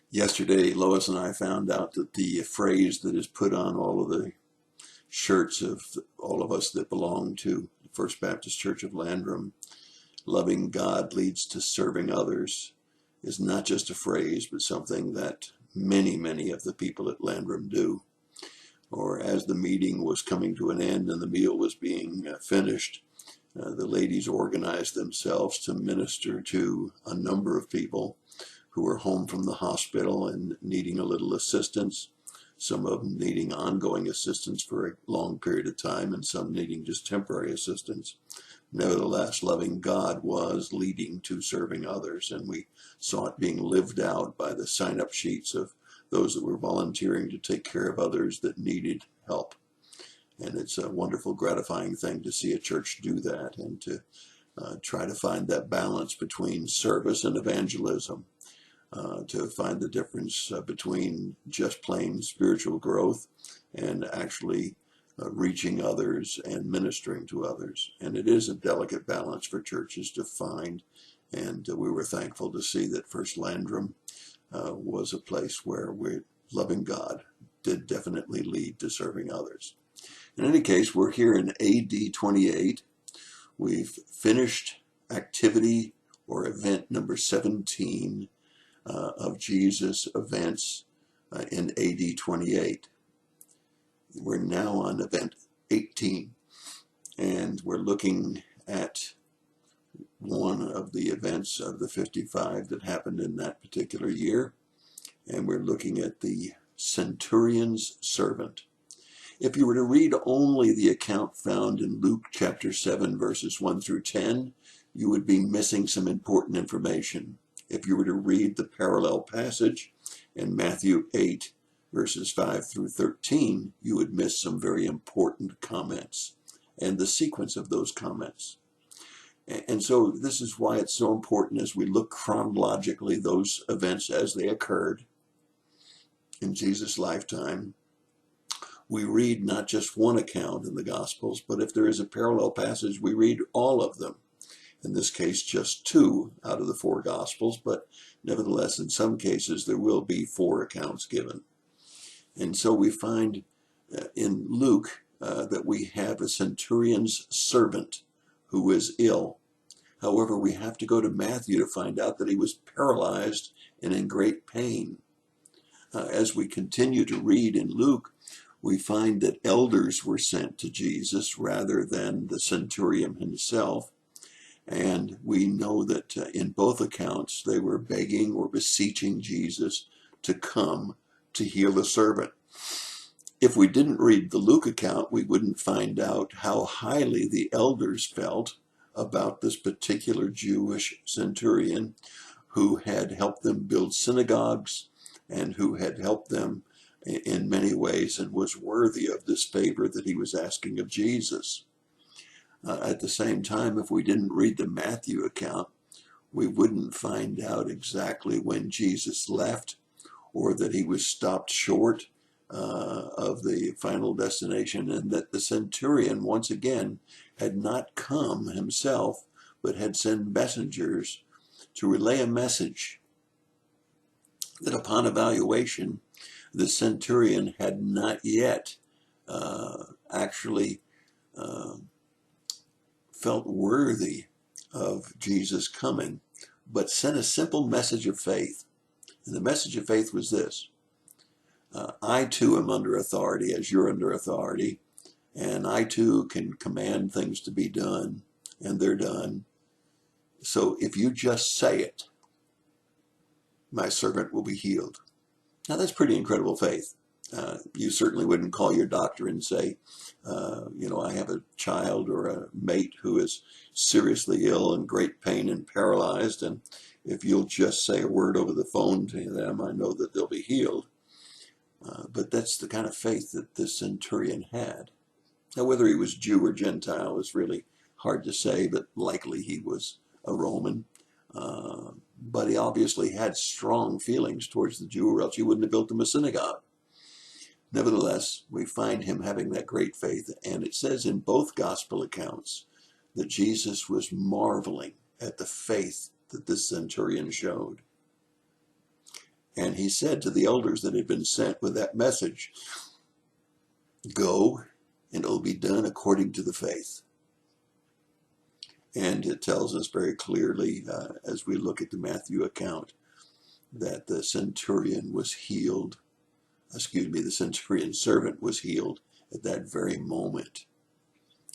Yesterday, Lois and I found out that the phrase that is put on all of the shirts of all of us that belong to the First Baptist Church of Landrum, loving God leads to serving others, is not just a phrase, but something that many of the people at Landrum do. Or as the meeting was coming to an end and the meal was being finished, the ladies organized themselves to minister to a number of people who were home from the hospital and needing a little assistance, some of them needing ongoing assistance for a long period of time, and some needing just temporary assistance. Nevertheless, loving God was leading to serving others, and we saw it being lived out by the sign-up sheets of those that were volunteering to take care of others that needed help. And it's a wonderful, gratifying thing to see a church do that and to try to find that balance between service and evangelism. To find the difference between just plain spiritual growth and actually reaching others and ministering to others. And it is a delicate balance for churches to find. And we were thankful to see that First Landrum was a place where loving God did definitely lead to serving others. In any case, we're here in AD 28. We've finished activity or event number 17 of Jesus' events in AD 28. We're now on event 18, and we're looking at one of the events of the 55 that happened in that particular year, and we're looking at the centurion's servant. If you were to read only the account found in Luke chapter 7 verses 1 through 10, you would be missing some important information. If you were to read the parallel passage in Matthew 8, verses 5 through 13, you would miss some very important comments and the sequence of those comments. And so this is why it's so important as we look chronologically those events as they occurred in Jesus' lifetime. We read not just one account in the Gospels, but if there is a parallel passage, we read all of them. In this case, just 2 out of the 4 Gospels, but nevertheless, in some cases, there will be 4 accounts given. And so we find in Luke that we have a centurion's servant who is ill. However, we have to go to Matthew to find out that he was paralyzed and in great pain. As we continue to read in Luke, we find that elders were sent to Jesus rather than the centurion himself. And we know that in both accounts, they were begging or beseeching Jesus to come to heal the servant. If we didn't read the Luke account, we wouldn't find out how highly the elders felt about this particular Jewish centurion who had helped them build synagogues and who had helped them in many ways and was worthy of this favor that he was asking of Jesus. At the same time, if we didn't read the Matthew account, we wouldn't find out exactly when Jesus left or that he was stopped short of the final destination, and that the centurion, once again, had not come himself, but had sent messengers to relay a message that upon evaluation, the centurion had not yet actually felt worthy of Jesus coming, but sent a simple message of faith. And the message of faith was this: I too am under authority as you're under authority, and I too can command things to be done, and they're done. So if you just say it, my servant will be healed. Now that's pretty incredible faith. You certainly wouldn't call your doctor and say, I have a child or a mate who is seriously ill and great pain and paralyzed, and if you'll just say a word over the phone to them, I know that they'll be healed. But that's the kind of faith that this centurion had. Now, whether he was Jew or Gentile is really hard to say, but likely he was a Roman. But he obviously had strong feelings towards the Jew, or else he wouldn't have built him a synagogue. Nevertheless, we find him having that great faith, and it says in both gospel accounts that Jesus was marveling at the faith that this centurion showed. And he said to the elders that had been sent with that message, go, and it will be done according to the faith. And it tells us very clearly, as we look at the Matthew account, that the centurion was healed. The centurion servant was healed at that very moment.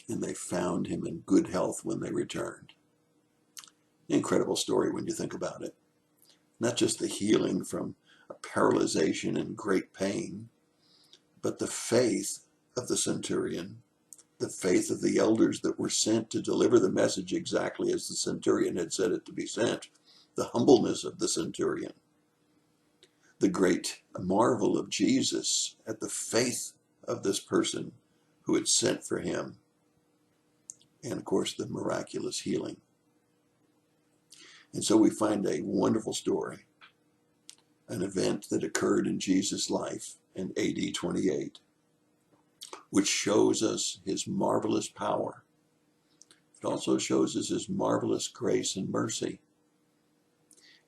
And they found him in good health when they returned. Incredible story when you think about it. Not just the healing from a paralyzation and great pain, but the faith of the centurion, the faith of the elders that were sent to deliver the message exactly as the centurion had said it to be sent, the humbleness of the centurion, the great marvel of Jesus at the faith of this person who had sent for him, and of course the miraculous healing. And so we find a wonderful story, an event that occurred in Jesus' life in AD 28, which shows us his marvelous power. It also shows us his marvelous grace and mercy.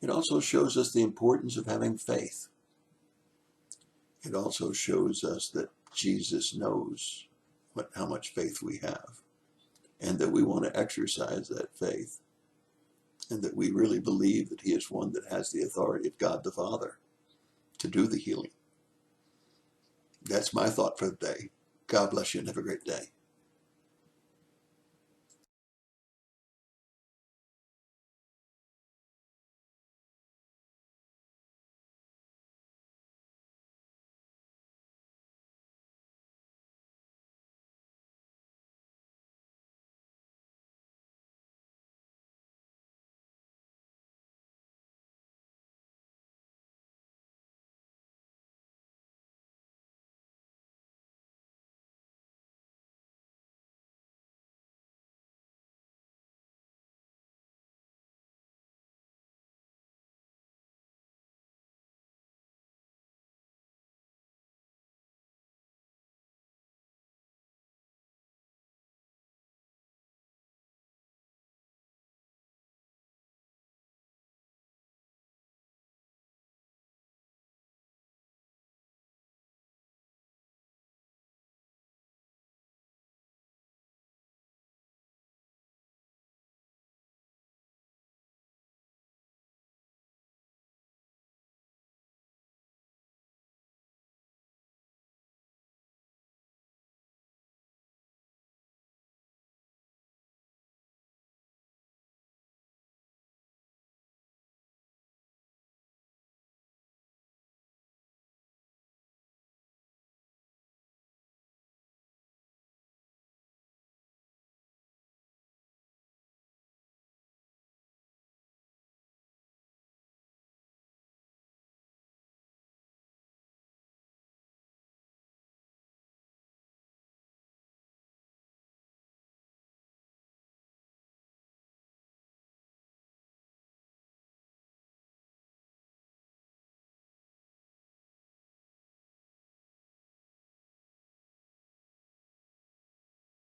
It also shows us the importance of having faith. It also shows us that Jesus knows how much faith we have, and that we want to exercise that faith, and that we really believe that he is one that has the authority of God the Father to do the healing. That's my thought for the day. God bless you and have a great day.